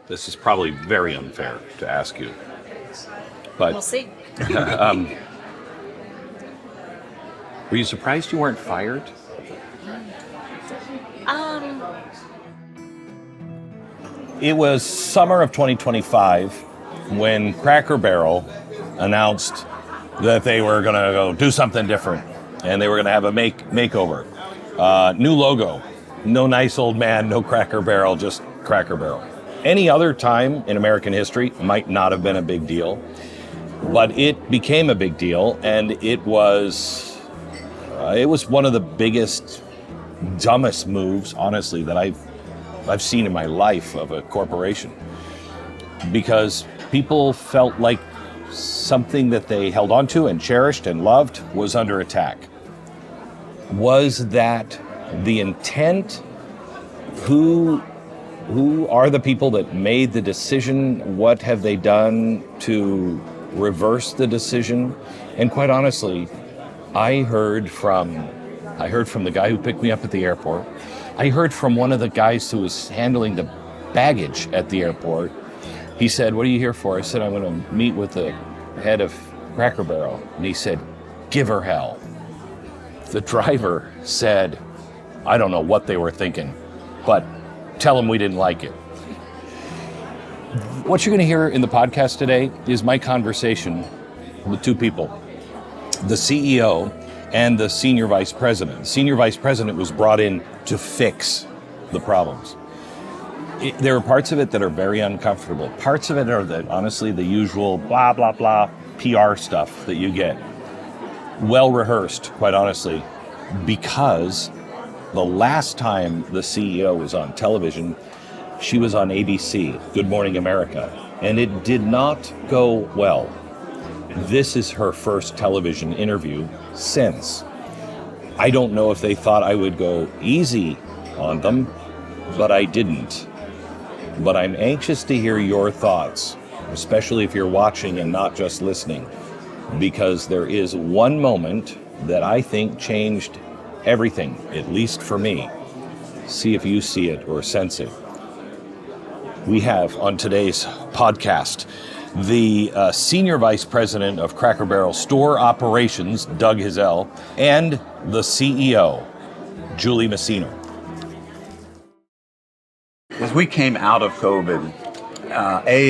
this is probably very unfair to ask you, but We'll see. Were you surprised you weren't fired? It was summer of 2025 when Cracker Barrel announced that they were going to go do something different, and they were going to have a makeover. New logo. No nice old man, no Cracker Barrel, just Cracker Barrel. Any other time in American history might not have been a big deal, but it became a big deal, and it was one of the biggest, dumbest moves, honestly, that I've seen in my life of a corporation, because people felt like something that they held onto and cherished and loved was under attack. Was that the intent? Who are the people that made the decision? What have they done to reverse the decision? And quite honestly, I heard from the guy who picked me up at the airport. I heard from one of the guys who was handling the baggage at the airport. He said, "What are you here for?" I said, "I'm going to meet with the head of Cracker Barrel." And he said, "Give her hell." The driver said, "I don't know what they were thinking, but tell them we didn't like it." What you're going to hear in the podcast today is my conversation with two people, the CEO and the senior vice president. The senior vice president was brought in to fix the problems. There are parts of it that are very uncomfortable. Parts of it are honestly the usual blah, blah, blah PR stuff that you get. Well rehearsed, quite honestly, because the last time the CEO was on television, she was on ABC, Good Morning America, and it did not go well. This is her first television interview since. I don't know if they thought I would go easy on them, but I didn't. But I'm anxious to hear your thoughts, especially if you're watching and not just listening, because there is one moment that I think changed everything, at least for me. See if you see it or sense it. We have on today's podcast the Senior Vice President of Cracker Barrel Store Operations, Doug Hizell, and the CEO, Julie Messina. As we came out of COVID,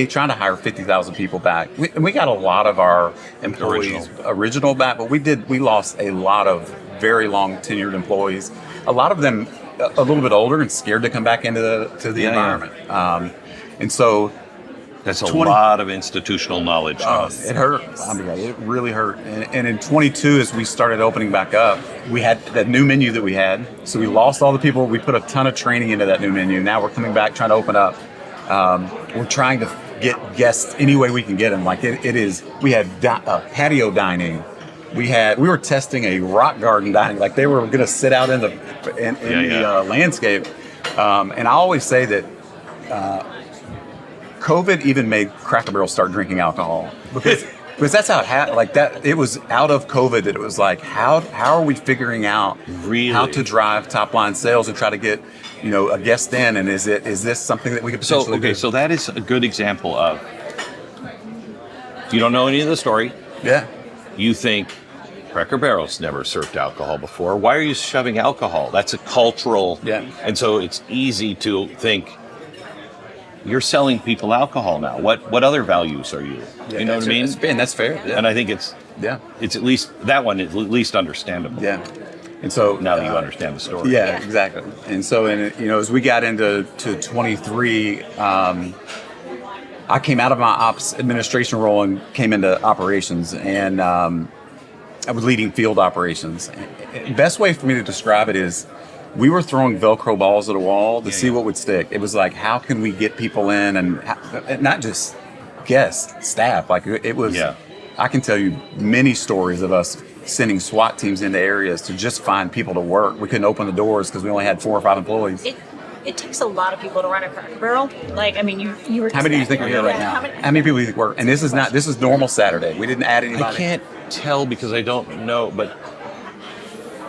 trying to hire 50,000 people back. We got a lot of our employees original back, but we lost a lot of very long tenured employees. A lot of them a little bit older and scared to come back into the environment. And so that's a lot of institutional knowledge. It hurt. I mean, it really hurt. And in 22, as we started opening back up, we had that new menu that we had. So we lost all the people. We put a ton of training into that new menu. Now we're coming back trying to open up. We're trying to get guests any way we can get them. Like it is, we had patio dining. We were testing a rock garden dining. Like they were going to sit out in the landscape. And I always say that COVID even made Cracker Barrel start drinking alcohol because that's how it happened. Like that, it was out of COVID that it was like, how are we figuring out how to drive top line sales and try to get a guest in, and is this something that we could potentially do? So that is a good example of, you don't know any of the story. Yeah. You think Cracker Barrel's never served alcohol before. Why are you shoving alcohol? That's a cultural. Yeah. And so it's easy to think, you're selling people alcohol now. What other values are you? You know what I mean? And that's fair. Yeah. And I think it's at least, that one is at least understandable. Yeah. And so now that you understand the story. Yeah, exactly. And so, as we got into 23, I came out of my ops administration role and came into operations, and I was leading field operations. Best way for me to describe it is, we were throwing Velcro balls at a wall to see what would stick. It was like, how can we get people in, and not just guests, staff. Like it was. Yeah. I can tell you many stories of us sending SWAT teams into areas to just find people to work. We couldn't open the doors because we only had 4 or 5 employees. It takes a lot of people to run a Cracker Barrel. Like, I mean, you were. How many do you think are here right now? How many people do you think work? And this is normal Saturday. We didn't add anybody. I can't tell because I don't know, but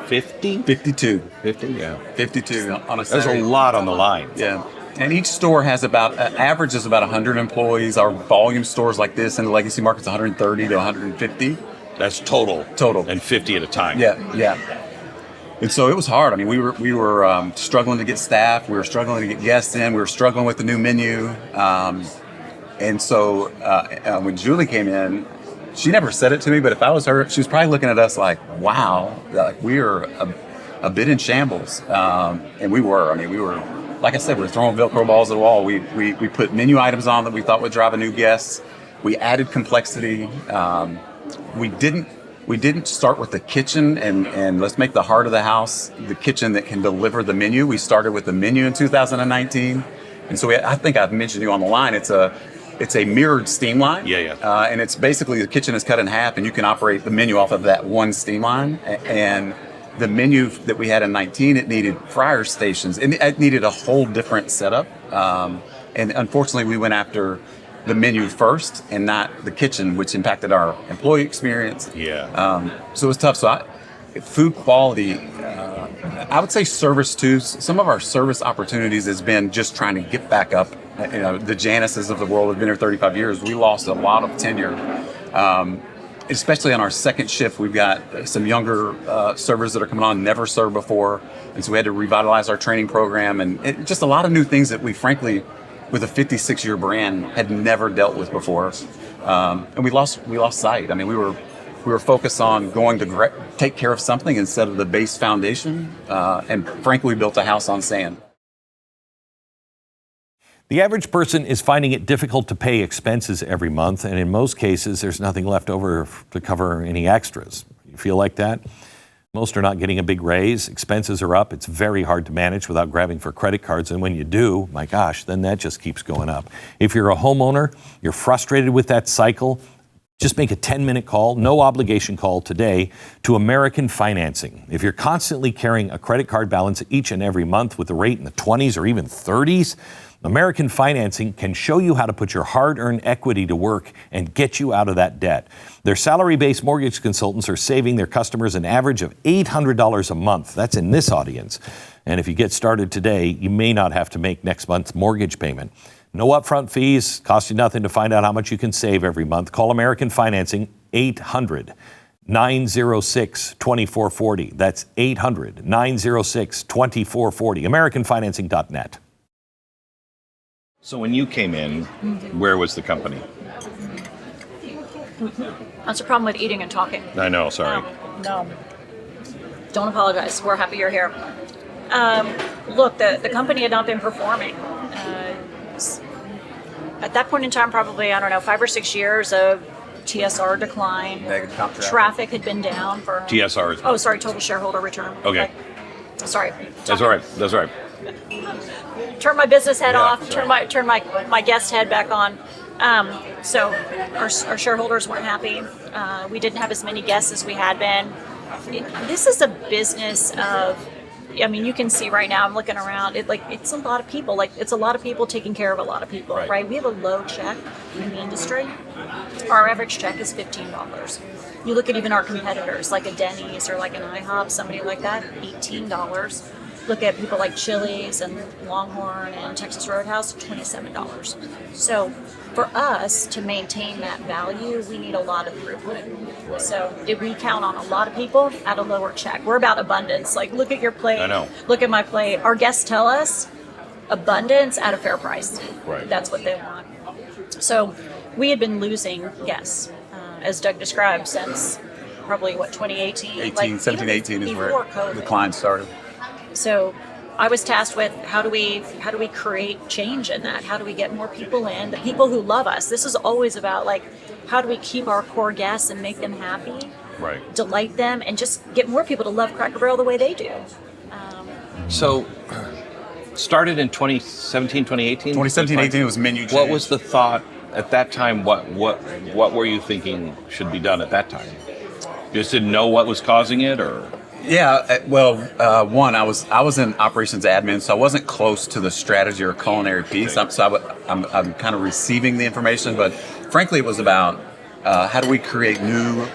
50? 52. 50, yeah. 52 on a Saturday. There's a lot on the line. Yeah. And each store has about, average is about 100 employees. Our volume stores like this in the legacy market's 130 to 150. That's total. Total. And 50 at a time. Yeah. And so it was hard. I mean, we were struggling to get staff. We were struggling to get guests in. We were struggling with the new menu. And so when Julie came in, she never said it to me, but if I was her, she was probably looking at us like, wow, like we are a bit in shambles. And we were. I mean, we were, like I said, we were throwing Velcro balls at the wall. We put menu items on that we thought would drive a new guest. We added complexity. We didn't start with the kitchen and let's make the heart of the house the kitchen that can deliver the menu. We started with the menu in 2019. And so I think I've mentioned you on the line. It's a mirrored steam line. Yeah. And it's basically the kitchen is cut in half and you can operate the menu off of that one steam line. And the menu that we had in 19, it needed fryer stations and it needed a whole different setup. And unfortunately we went after the menu first and not the kitchen, which impacted our employee experience. Yeah. So it was tough. So food quality, I would say service too. Some of our service opportunities has been just trying to get back up. You know, the Janices of the world have been here 35 years. We lost a lot of tenure, especially on our second shift. We've got some younger servers that are coming on, never served before. And so we had to revitalize our training program and just a lot of new things that we frankly, with a 56-year brand, had never dealt with before. And we lost sight. I mean, we were focused on going to take care of something instead of the base foundation. And frankly, we built a house on sand. The average person is finding it difficult to pay expenses every month, and in most cases, there's nothing left over to cover any extras. You feel like that? Most are not getting a big raise. Expenses are up. It's very hard to manage without grabbing for credit cards, and when you do, my gosh, then that just keeps going up. If you're a homeowner, you're frustrated with that cycle, just make a 10-minute call, no obligation call today to American Financing. If you're constantly carrying a credit card balance each and every month with a rate in the 20s or even 30s, American Financing can show you how to put your hard-earned equity to work and get you out of that debt. Their salary-based mortgage consultants are saving their customers an average of $800 a month. That's in this audience. And if you get started today, you may not have to make next month's mortgage payment. No upfront fees, cost you nothing to find out how much you can save every month. Call American Financing, 800-906-2440. That's 800-906-2440. AmericanFinancing.net. So when you came in, where was the company? That's the problem with eating and talking. I know, sorry. No. Don't apologize. We're happy you're here. Look, the company had not been performing. At that point in time, probably, 5 or 6 years of TSR decline. Negative comp traffic had been down for... TSR is... Oh, sorry, total shareholder return. Okay. Sorry. That's all right. Turn my business head off, sorry. turn my guest head back on. So our shareholders weren't happy. We didn't have as many guests as we had been. This is a business of, you can see right now, I'm looking around, it's a lot of people. It's a lot of people taking care of a lot of people, right? We have a low check in the industry. Our average check is $15. You look at even our competitors, like a Denny's or like an IHOP, somebody like that, $18. Look at people like Chili's and Longhorn and Texas Roadhouse, $27. So for us to maintain that value, we need a lot of throughput. So we count on a lot of people at a lower check. We're about abundance. Like, look at your plate. I know. Look at my plate. Our guests tell us abundance at a fair price. Right. That's what they want. So we had been losing guests, as Doug described, since probably, 2018? 18 is where COVID. the decline started. So I was tasked with how do we create change in that? How do we get more people in? The people who love us. This is always about how do we keep our core guests and make them happy, Right. delight them, and just get more people to love Cracker Barrel the way they do. So started in 2017, 2018? 2017-18 was menu change. What was the thought at that time? What were you thinking should be done at that time? Just didn't know what was causing it, or? Yeah, well, one, I was in operations admin, so I wasn't close to the strategy or culinary piece. I'm kind of receiving the information, but frankly, it was about how do we create new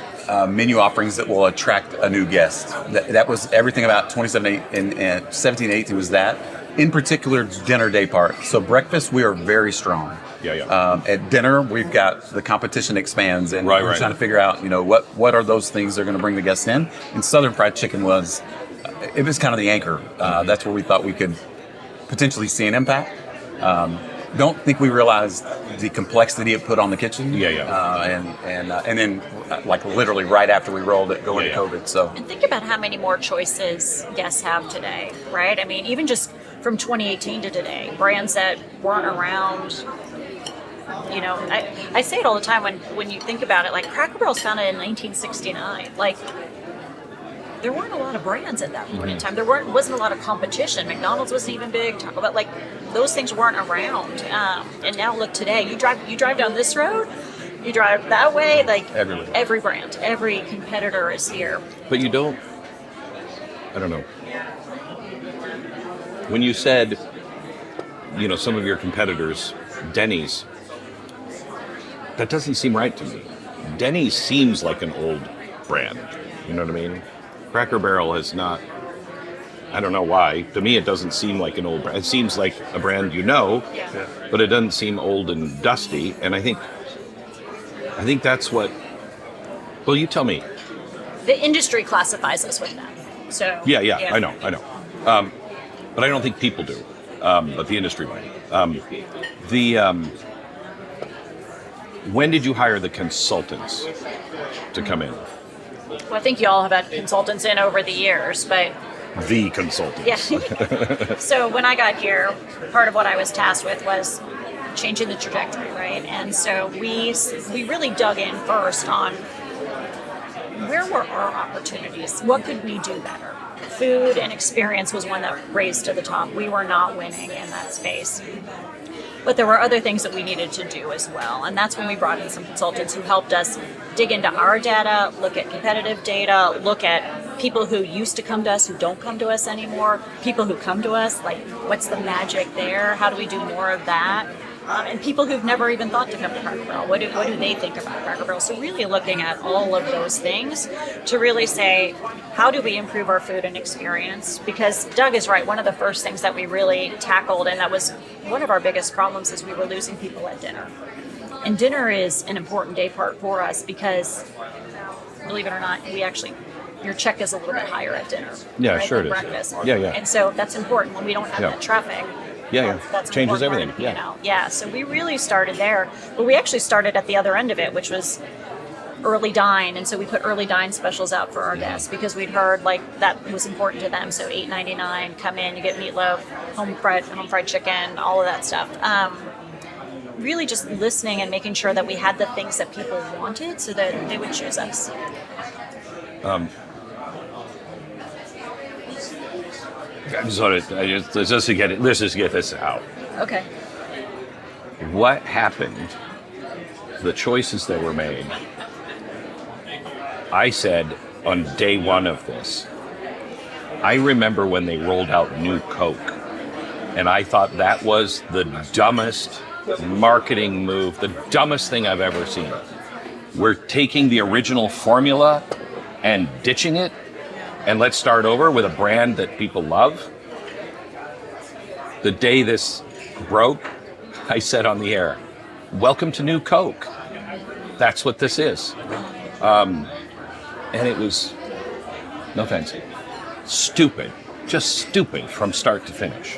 menu offerings that will attract a new guest. That was everything about 2017, 18 was that. in particular dinner day part. So breakfast, we are very strong. At dinner, we've got the competition expands, and we're trying to figure out, what are those things that are going to bring the guests in. And Southern Fried Chicken was kind of the anchor. That's where we thought we could potentially see an impact. Don't think we realized the complexity it put on the kitchen. And then like literally right after we rolled it, going to COVID. So and think about how many more choices guests have today, right? I mean, even just from 2018 to today, brands that weren't around. I say it all the time when you think about it. Like Cracker Barrel's founded in 1969. Like there weren't a lot of brands at that point in time. Wasn't a lot of competition. McDonald's wasn't even big. Taco Bell, like those things weren't around. And now look today. You drive down this road, you drive that way. Like everywhere. Every brand, every competitor is here. But you don't. I don't know. When you said, some of your competitors, Denny's, that doesn't seem right to me. Denny's seems like an old brand. You know what I mean? Cracker Barrel has not. I don't know why. To me, it doesn't seem like an old brand. It seems like a brand but it doesn't seem old and dusty. And I think that's what. Well, you tell me. The industry classifies us with that. So yeah. I know. But I don't think people do. But the industry might. When did you hire the consultants to come in? Well, I think you all have had consultants in over the years, but... The consultants. Yeah. So when I got here, part of what I was tasked with was changing the trajectory, right? And so we really dug in first on where were our opportunities? What could we do better? Food and experience was one that raised to the top. We were not winning in that space. But there were other things that we needed to do as well. And that's when we brought in some consultants who helped us dig into our data, look at competitive data, look at people who used to come to us who don't come to us anymore, people who come to us, like what's the magic there? How do we do more of that? And people who've never even thought to come to Cracker Barrel. What do they think about Cracker Barrel? So really looking at all of those things to really say, how do we improve our food and experience? Because Doug is right. One of the first things that we really tackled, and that was one of our biggest problems, is we were losing people at dinner. And dinner is an important day part for us because, believe it or not, your check is a little bit higher at dinner. Yeah, sure it is. Breakfast. Yeah. And so that's important when we don't have that traffic. That's changes everything. So we really started there, but we actually started at the other end of it, which was early dine, and so we put early dine specials out for our guests because we'd heard like that was important to them. So $8.99, come in, you get meatloaf, home fried chicken, all of that stuff. Really just listening and making sure that we had the things that people wanted, so that they would choose us. Let's just get this out. Okay. What happened? The choices that were made. I said on day one of this, I remember when they rolled out New Coke, and I thought that was the dumbest marketing move, the dumbest thing I've ever seen. We're taking the original formula and ditching it, and let's start over with a brand that people love. The day this broke, I said on the air, welcome to New Coke. That's what this is. And it was, no offense, stupid, just stupid from start to finish.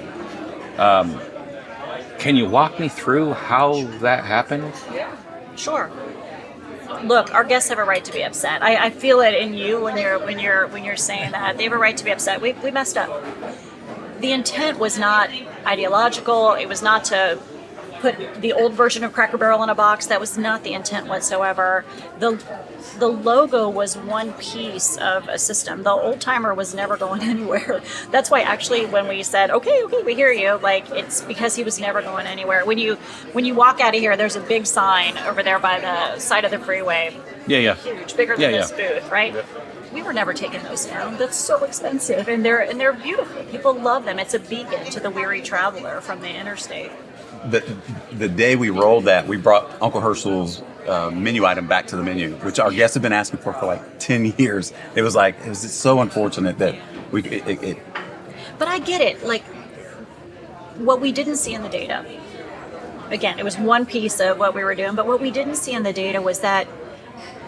Can you walk me through how that happened? Yeah, sure. Look, our guests have a right to be upset. I feel it in you when you're saying that. They have a right to be upset. We messed up. The intent was not ideological. It was not to put the old version of Cracker Barrel in a box. That was not the intent whatsoever. The logo was one piece of a system. The old timer was never going anywhere. That's why actually when we said, okay, we hear you, like it's because he was never going anywhere. When you walk out of here, there's a big sign over there by the side of the freeway. Yeah. Huge, bigger than this booth, right? Yeah. We were never taking those down. That's so expensive, and they're beautiful. People love them. It's a beacon to the weary traveler from the interstate. The day we rolled that, we brought Uncle Herschel's menu item back to the menu, which our guests have been asking for like 10 years. It was so unfortunate that But I get it. Like, what we didn't see in the data, again, it was one piece of what we were doing, but what we didn't see in the data was that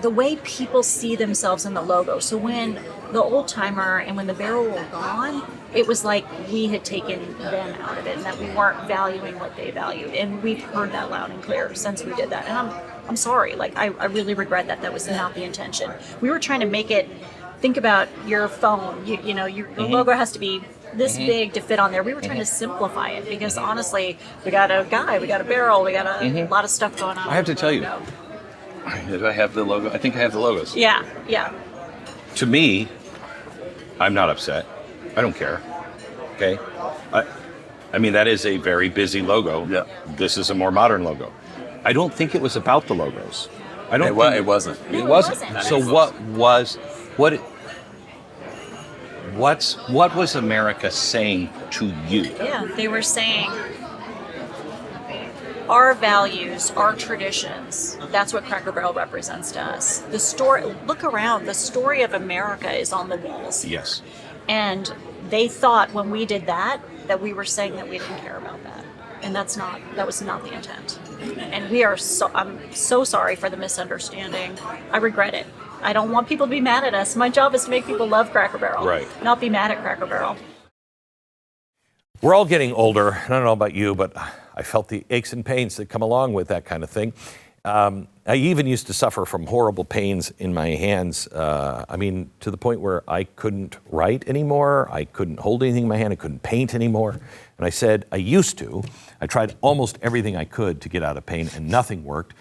the way people see themselves in the logo. So when the old timer and when the barrel were gone, it was like we had taken them out of it and that we weren't valuing what they valued. And we've heard that loud and clear since we did that. And I'm sorry, like I really regret that. That was not the intention. We were trying to make it, think about your phone, you know, your logo has to be this big to fit on there. We were trying to simplify it because honestly, we got a guy, we got a barrel, we got a lot of stuff going on. I have to tell you, do I have the logo? I think I have the logos. Yeah, yeah. To me, I'm not upset. I don't care. Okay? I mean, that is a very busy logo. Yeah. This is a more modern logo. I don't think it was about the logos. I don't. It wasn't. No, It it wasn't. wasn't. So what was America saying to you? Yeah, they were saying our values, our traditions, that's what Cracker Barrel represents to us. The story, look around, the story of America is on the walls. Yes. And they thought when we did that we were saying that we didn't care about that. And that was not the intent. And I'm so sorry for the misunderstanding. I regret it. I don't want people to be mad at us. My job is to make people love Cracker Barrel, Right. not be mad at Cracker Barrel. We're all getting older. I don't know about you, but I felt the aches and pains that come along with that kind of thing. I even used to suffer from horrible pains in my hands. I mean, to the point where I couldn't write anymore. I couldn't hold anything in my hand. I couldn't paint anymore. And I said, I used to. I tried almost everything I could to get out of pain, and nothing worked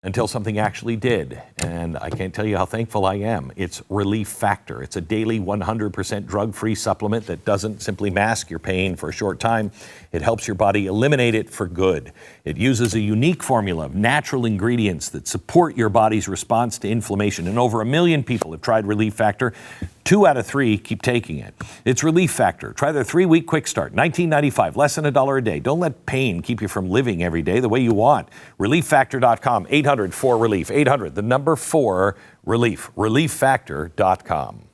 until something actually did. And I can't tell you how thankful I am. It's Relief Factor. It's a daily 100% drug-free supplement that doesn't simply mask your pain for a short time. It helps your body eliminate it for good. It uses a unique formula of natural ingredients that support your body's response to inflammation. And over 1 million people have tried Relief Factor. 2 out of 3 keep taking it. It's Relief Factor. Try their 3-week quick start, $19.95, less than $1 a day. Don't let pain keep you from living every day the way you want. ReliefFactor.com, 800-4-RELIEF, 800, the number 4-RELIEF, ReliefFactor.com.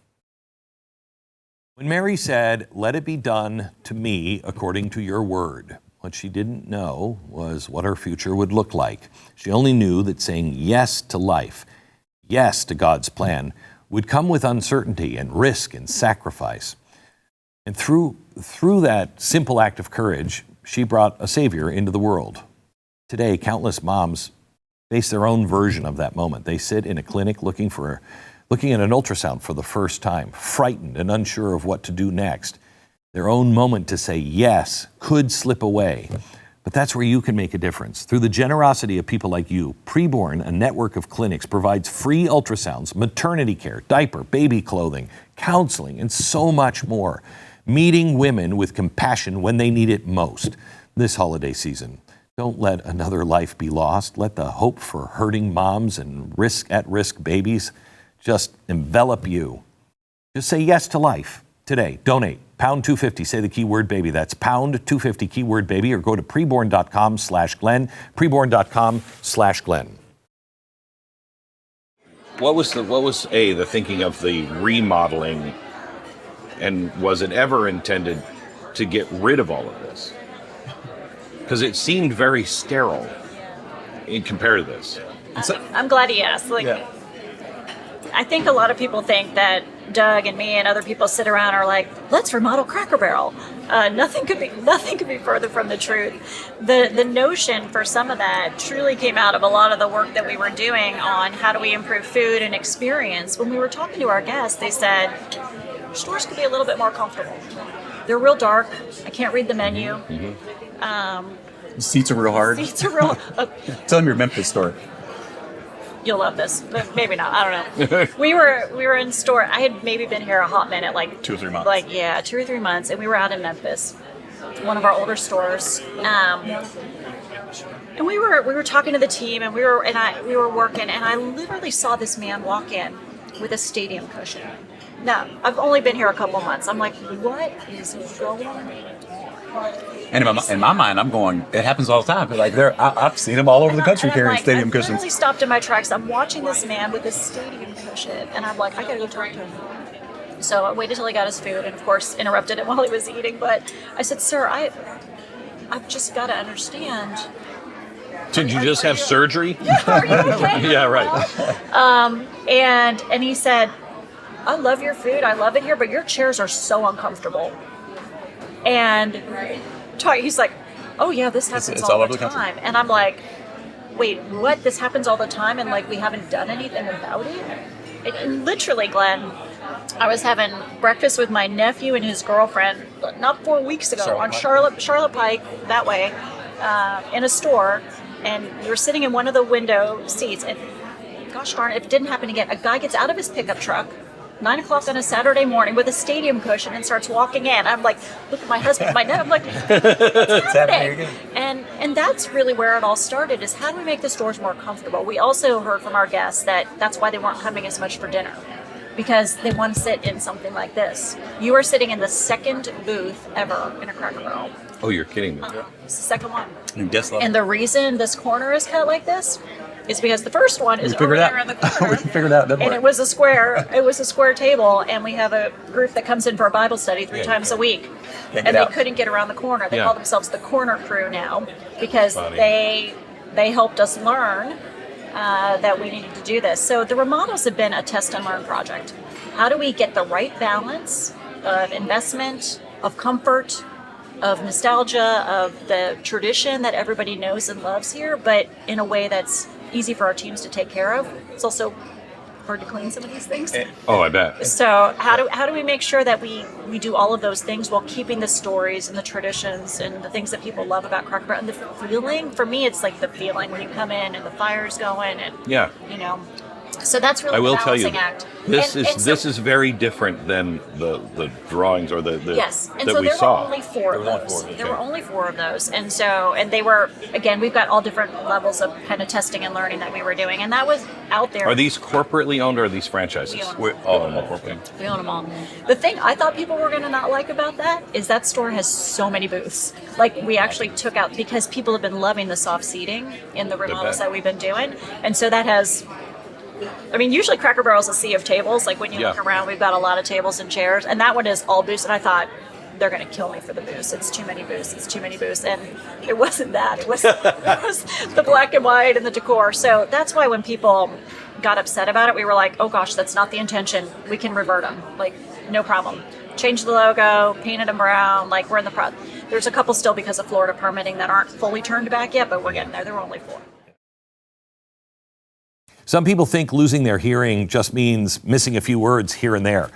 When Mary said, "Let it be done to me according to your word," what she didn't know was what her future would look like. She only knew that saying yes to life, yes to God's plan, would come with uncertainty and risk and sacrifice. And through that simple act of courage, she brought a Savior into the world. Today, countless moms face their own version of that moment. They sit in a clinic looking at an ultrasound for the first time, frightened and unsure of what to do next. Their own moment to say yes could slip away. But that's where you can make a difference. Through the generosity of people like you, PreBorn, a network of clinics, provides free ultrasounds, maternity care, diaper, baby clothing, counseling, and so much more. Meeting women with compassion when they need it most this holiday season. Don't let another life be lost. Let the hope for hurting moms and at-risk babies just envelop you. Just say yes to life today. Donate. Pound 250, say the keyword baby. That's pound 250 keyword baby, or go to preborn.com/Glenn, preborn.com/Glenn. What was the thinking of the remodeling, and was it ever intended to get rid of all of this? Because it seemed very sterile in compared to this. I'm glad he asked. I think a lot of people think that Doug and me and other people sit around and are like, let's remodel Cracker Barrel. Nothing could be further from the truth. The notion for some of that truly came out of a lot of the work that we were doing on how do we improve food and experience. When we were talking to our guests, they said, stores could be a little bit more comfortable. They're real dark. I can't read the menu. Seats are real hard. Seats are real. Tell them your Memphis story. You'll love this, but maybe not. I don't know. We were in store. I had maybe been here a hot minute, like 2 or 3 months. 2 or 3 months, and we were out in Memphis, one of our older stores. And we were talking to the team, and we were working, and I literally saw this man walk in with a stadium cushion. Now, I've only been here a couple months. I'm like, what is going on? And in my mind, I'm going, it happens all the time. Like I've seen them all over the country carrying stadium cushions. I literally stopped in my tracks. I'm watching this man with a stadium cushion, and I'm like, I gotta go talk to him. So I waited till he got his food, and of course interrupted him while he was eating. But I said, sir, I've just got to understand. Did you just have surgery? Are you okay? Yeah, right. And he said, I love your food. I love it here, but your chairs are so uncomfortable. And he's like, oh yeah, this happens it's all all the over the time. And I'm like, wait, what? This happens all the time, and like we haven't done anything about it? And literally, Glenn, I was having breakfast with my nephew and his girlfriend not 4 weeks ago on Charlotte Pike, that way, in a store, and we were sitting in one of the window seats, and gosh darn it, if it didn't happen again, a guy gets out of his pickup truck 9 o'clock on a Saturday morning with a stadium cushion and starts walking in. I'm like, look at my husband, my nephew. I'm like, what's happening? And that's really where it all started, is how do we make the stores more comfortable? We also heard from our guests that that's why they weren't coming as much for dinner, because they want to sit in something like this. You are sitting in the second booth ever in a Cracker Barrel. Oh, you're kidding me. It's the second one. And And the reason this corner is cut like this is because the first one is over there in the corner. We figured it out, didn't we? And it was a square table, and we have a group that comes in for a Bible study three times a week. And they couldn't get around the corner. They call themselves the Corner Crew now, because they helped us learn that we needed to do this. So the remodels have been a test and learn project. How do we get the right balance of investment, of comfort, of nostalgia, of the tradition that everybody knows and loves here, but in a way that's easy for our teams to take care of? It's also hard to clean some of these things. Oh, I bet. So how do we make sure that we do all of those things while keeping the stories and the traditions and the things that people love about Cracker Barrel, and the feeling? For me, it's like the feeling when you come in and the fire's going, and you know. So that's really I will the tell balancing you, act. this is very different than the drawings or the yes, and that so we there saw. were only four of those. There were only four of those, and they were, again, we've got all different levels of kind of testing and learning that we were doing, and that was out there. Are these corporately owned or are these franchises? We own them all. We own them all. The thing I thought people were going to not like about that is that store has so many booths. Like, we actually took out, because people have been loving the soft seating in the remodels that we've been doing, and so that has. I mean, usually Cracker Barrel is a sea of tables. Like, when you look around, we've got a lot of tables and chairs, and that one is all booths. And I thought, they're going to kill me for the booths. It's too many booths. It's too many booths. And it wasn't that. It was the black and white and the decor. So that's why when people got upset about it, we were like, oh gosh, that's not the intention. We can revert them. Like, no problem. Change the logo, painted them brown. Like, we're in the There's a couple still, because of Florida permitting, that aren't fully turned back yet, but we're getting there. There were only 4. Some people think losing their hearing just means missing a few words here and there.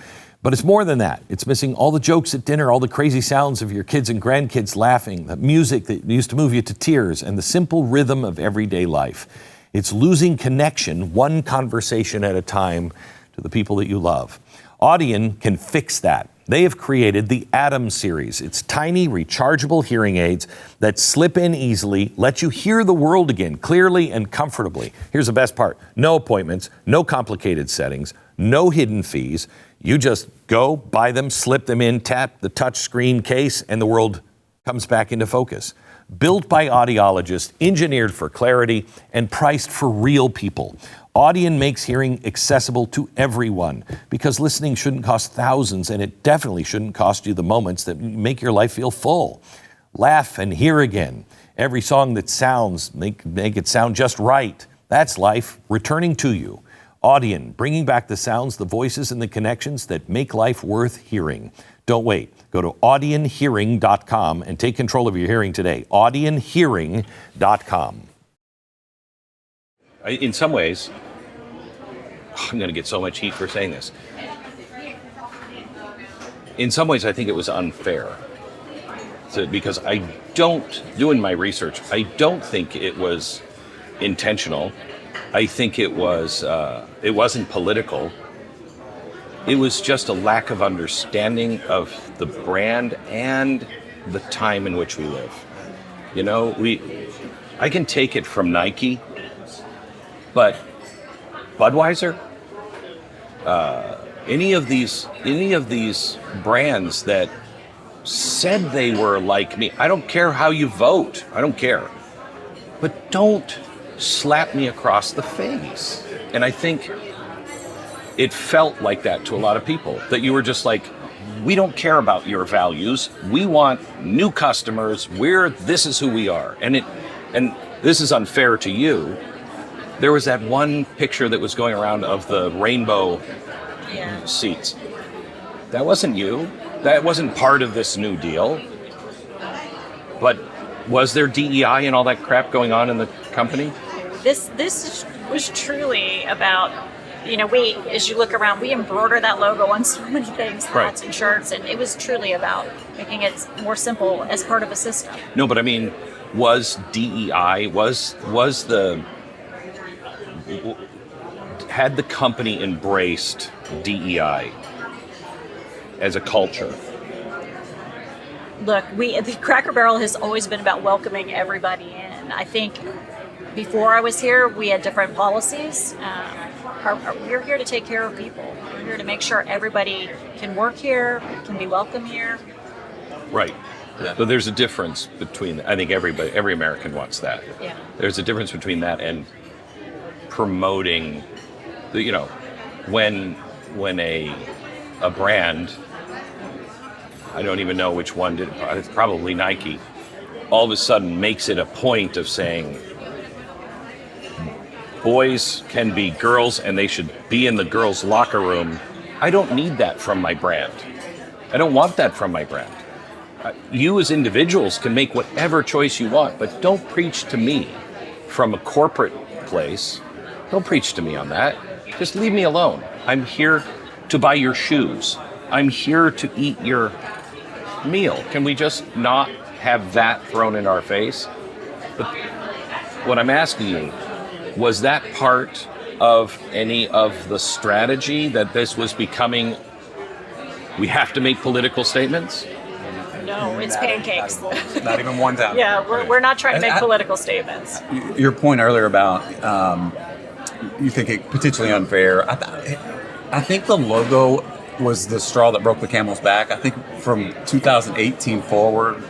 But it's more than that. It's missing all the jokes at dinner, all the crazy sounds of your kids and grandkids laughing, the music that used to move you to tears, and the simple rhythm of everyday life. It's losing connection, one conversation at a time, to the people that you love. Audien can fix that. They have created the Atom series. It's tiny, rechargeable hearing aids that slip in easily, let you hear the world again clearly and comfortably. Here's the best part. No appointments, no complicated settings, no hidden fees. You just go, buy them, slip them in, tap the touch screen case, and the world comes back into focus. Built by audiologists, engineered for clarity, and priced for real people. Audien makes hearing accessible to everyone, because listening shouldn't cost thousands, and it definitely shouldn't cost you the moments that make your life feel full. Laugh and hear again. Every song that sounds, make it sound just right. That's life returning to you. Audien, bringing back the sounds, the voices, and the connections that make life worth hearing. Don't wait. Go to audienhearing.com and take control of your hearing today. audienhearing.com. In some ways, I'm going to get so much heat for saying this. In some ways, I think it was unfair. Because doing my research, I don't think it was intentional. I think it wasn't political. It was just a lack of understanding of the brand and the time in which we live. You know, I can take it from Nike, but Budweiser, any of these brands that said they were like me, I don't care how you vote, I don't care, but don't slap me across the face. And I think it felt like that to a lot of people, that you were just like, we don't care about your values. We want new customers. This is who we are. And this is unfair to you. There was that one picture that was going around of the rainbow seats. That wasn't you. That wasn't part of this new deal. But was there DEI and all that crap going on in the company? This was truly about, we, as you look around, we embroider that logo on so many things, hats and shirts, and it was truly about making it more simple as part of a system. No, but I mean, was DEI, had the company embraced DEI as a culture? Look, the Cracker Barrel has always been about welcoming everybody in. I think before I was here, we had different policies. We're here to take care of people. We're here to make sure everybody can work here, can be welcome here. Right. Yeah. So there's a difference between, I think every American wants that. Yeah. There's a difference between that and promoting, when a brand, I don't even know which one did it, it's probably Nike, all of a sudden makes it a point of saying boys can be girls and they should be in the girls' locker room. I don't need that from my brand. I don't want that from my brand. You as individuals can make whatever choice you want, but don't preach to me from a corporate place. Don't preach to me on that. Just leave me alone. I'm here to buy your shoes. I'm here to eat your meal. Can we just not have that thrown in our face? But what I'm asking you, was that part of any of the strategy that this was becoming, we have to make political statements? No, it's pancakes. Not even one time. Yeah, we're not trying to make political statements. Your point earlier about you think it potentially unfair. I think the logo was the straw that broke the camel's back. I think from 2018 forward,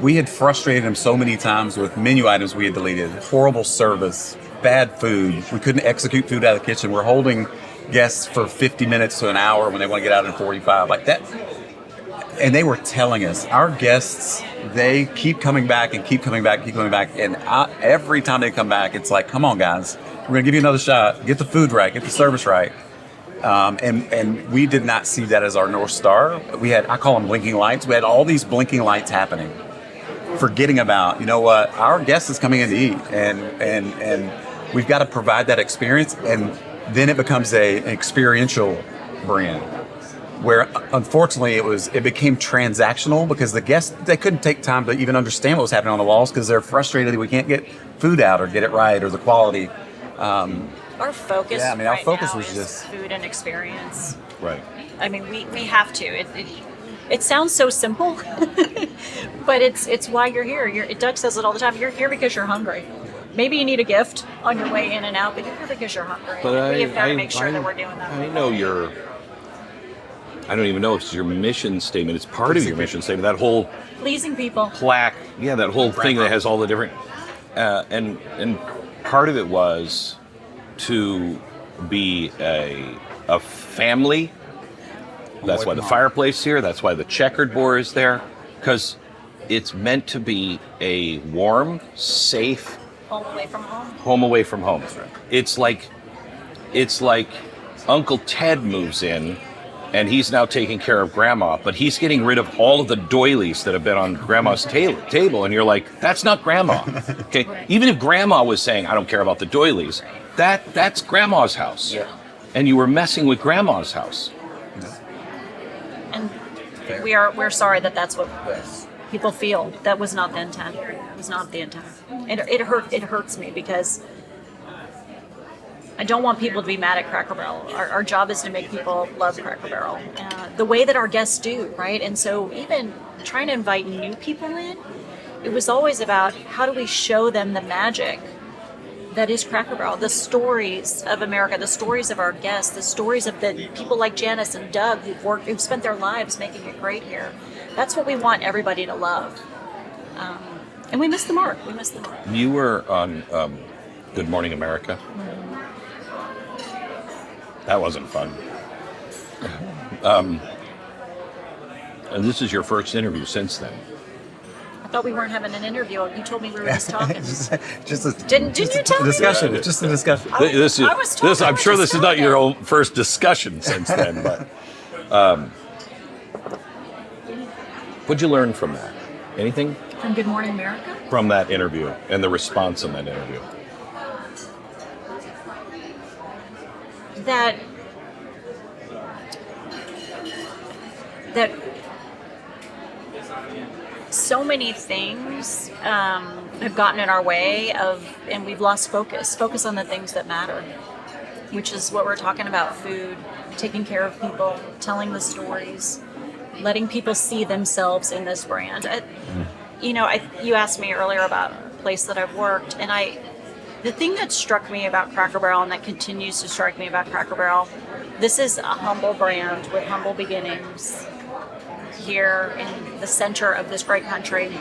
we had frustrated him so many times with menu items we had deleted, horrible service, bad food. We couldn't execute food out of the kitchen. We're holding guests for 50 minutes to an hour when they want to get out in 45, like that. And they were telling us, our guests, they keep coming back and keep coming back and keep coming back. And every time they come back, it's like, come on, guys, we're going to give you another shot. Get the food right. Get the service right. And we did not see that as our North Star. We had, I call them blinking lights. We had all these blinking lights happening, forgetting about, you know what, our guest is coming in to eat. And we've got to provide that experience. And then it becomes an experiential brand, where unfortunately it became transactional because the guests, they couldn't take time to even understand what was happening on the walls because they're frustrated that we can't get food out or get it right or the quality. Our focus, our focus was is just food and experience. Right. I mean, we have to. It sounds so simple, but it's why you're here. Doug says it all the time. You're here because you're hungry. Maybe you need a gift on your way in and out, but you're here because you're hungry. But we've got to make sure that we're doing that. I know I don't even know if it's your mission statement. It's part of your mission statement. That whole pleasing people plaque, that whole thing that has all the different, and part of it was to be a family. That's why the fireplace is here. That's why the checkered board is there, because it's meant to be a warm, safe home away from home. Home away from home. It's like Uncle Ted moves in. And he's now taking care of Grandma, but he's getting rid of all of the doilies that have been on Grandma's table. And you're like, that's not Grandma. Okay, right. Even if Grandma was saying, I don't care about the doilies, that's Grandma's house. Yeah. And you were messing with Grandma's house. And we're sorry that's what people feel. That was not the intent. It was not the intent. It hurts me because I don't want people to be mad at Cracker Barrel. Our job is to make people love Cracker Barrel the way that our guests do, right? And so even trying to invite new people in, it was always about how do we show them the magic that is Cracker Barrel, the stories of America, the stories of our guests, the stories of the people like Janice and Doug who've spent their lives making it great here. That's what we want everybody to love. And we missed the mark. You were on Good Morning America. That wasn't fun. And this is your first interview since then. I thought we weren't having an interview. You told me we were just talking. Didn't you tell me? discussion. Just a discussion. This is I was told this. I I'm was sure just this is not your talking. own first discussion since then. But what'd you learn from that? Anything From Good Morning America? from that interview and the response in that interview? That so many things have gotten in our way and we've lost focus on the things that matter, which is what we're talking about: food, taking care of people, telling the stories, letting people see themselves in this brand. You asked me earlier about a place that I've worked, and the thing that struck me about Cracker Barrel, and that continues to strike me about Cracker Barrel, this is a humble brand with humble beginnings here in the center of this great country.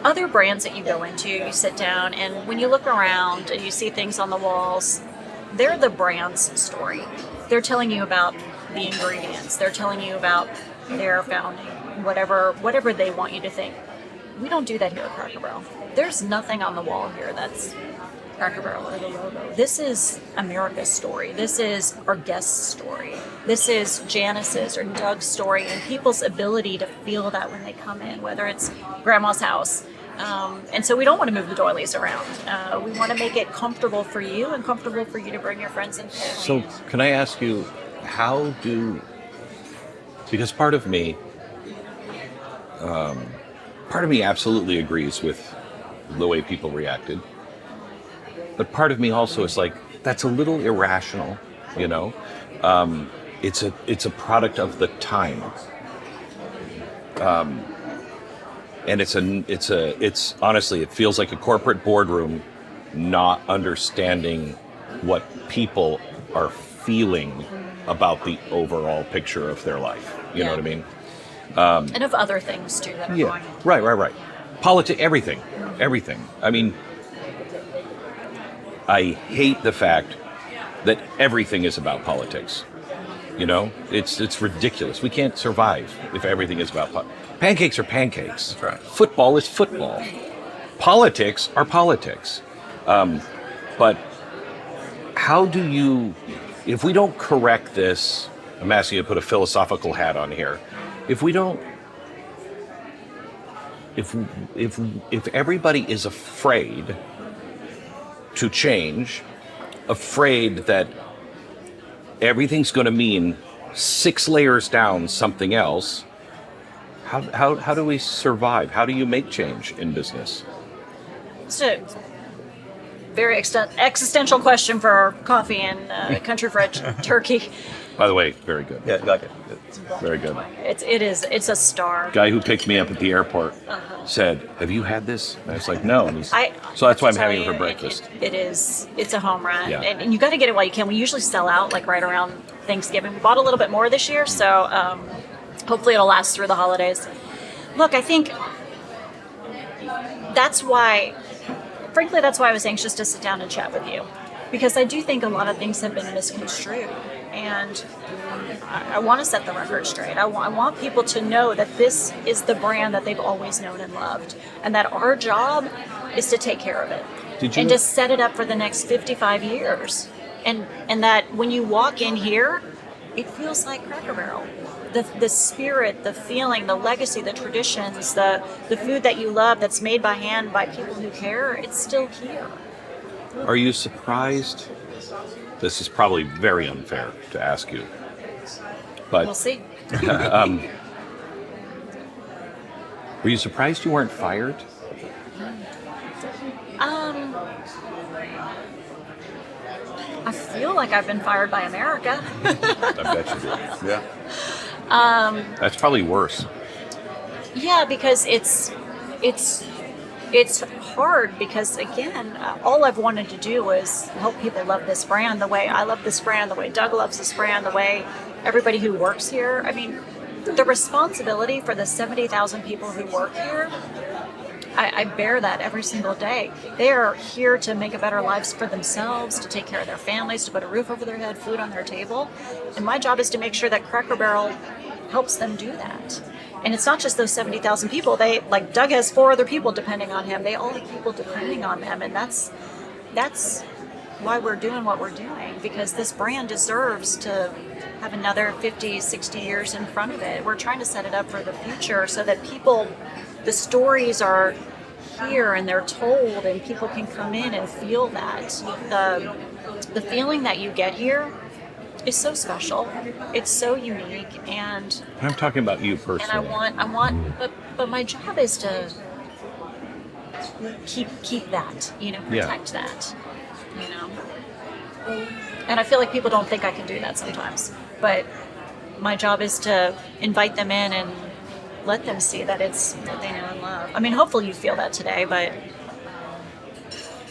Other brands that you go into, you sit down, and when you look around and you see things on the walls, they're the brand's story. They're telling you about the ingredients. They're telling you about their founding, whatever they want you to think. We don't do that here at Cracker Barrel. There's nothing on the wall here that's Cracker Barrel or the logo. This is America's story. This is our guest's story. This is Janice's or Doug's story, and people's ability to feel that when they come in, whether it's grandma's house. And so we don't want to move the doilies around. We want to make it comfortable for you and comfortable for you to bring your friends and family. So can I ask you, because part of me absolutely agrees with the way people reacted, but part of me also is like, that's a little irrational, you know? It's a product of the time. And it's honestly, it feels like a corporate boardroom not understanding what people are feeling about the overall picture of their life. You know what I mean? And of other things too that are going on. Right. Everything. I mean, I hate the fact that everything is about politics. You know, it's ridiculous. We can't survive if everything is about politics. Pancakes are pancakes. That's right. Football is football. Politics are politics. But how do you, if we don't correct this, I'm asking you to put a philosophical hat on here. If we don't, if everybody is afraid to change, afraid that everything's going to mean 6 layers down something else, how do we survive? How do you make change in business? It's a very existential question for our coffee and country fried turkey. By the way, very good. Yeah, like it. Very good. It's a star. Guy who picked me up at the airport said, "Have you had this?" And I was like, "No." And so that's why I'm having it for breakfast. It's a home run, Yeah. and you got to get it while you can. We usually sell out like right around Thanksgiving. We bought a little bit more this year, so hopefully it'll last through the holidays. Look, I think that's why I was anxious to sit down and chat with you, because I do think a lot of things have been misconstrued, and I want to set the record straight. I want people to know that this is the brand that they've always known and loved, and that our job is to take care of it and to set it up for the next 55 years. And that when you walk in here, it feels like Cracker Barrel. The spirit, the feeling, the legacy, the traditions, the food that you love that's made by hand by people who care, it's still here. Are you surprised? This is probably very unfair to ask you, but We'll see. were you surprised you weren't fired? I feel like I've been fired by America. I bet you did. Yeah. That's probably worse. Yeah, because it's hard, because again, all I've wanted to do was help people love this brand the way I love this brand, the way Doug loves this brand, the way everybody who works here. I mean, the responsibility for the 70,000 people who work here, I bear that every single day. They are here to make a better lives for themselves, to take care of their families, to put a roof over their head, food on their table. And my job is to make sure that Cracker Barrel helps them do that. And it's not just those 70,000 people. They, like, Doug has 4 other people depending on him. They all have people depending on them. And that's why we're doing what we're doing, because this brand deserves to have another 50, 60 years in front of it. We're trying to set it up for the future so that people, the stories are here and they're told, and people can come in and feel that. The feeling that you get here is so special. It's so unique, and I'm talking about you personally. but my job is to keep that, protect that, And I feel like people don't think I can do that sometimes, but my job is to invite them in and let them see that it's what they know and love. I mean, hopefully you feel that today,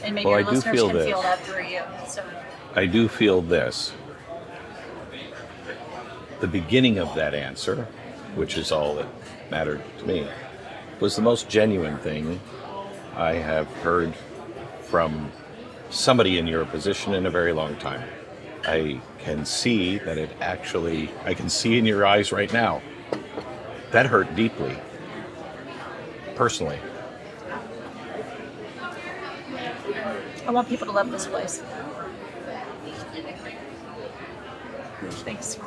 and maybe your listeners can feel that through you. So I do feel this. The beginning of that answer, which is all that mattered to me, was the most genuine thing I have heard from somebody in your position in a very long time. I can see that I can see in your eyes right now. That hurt deeply, personally. I want people to love this place. Thanks.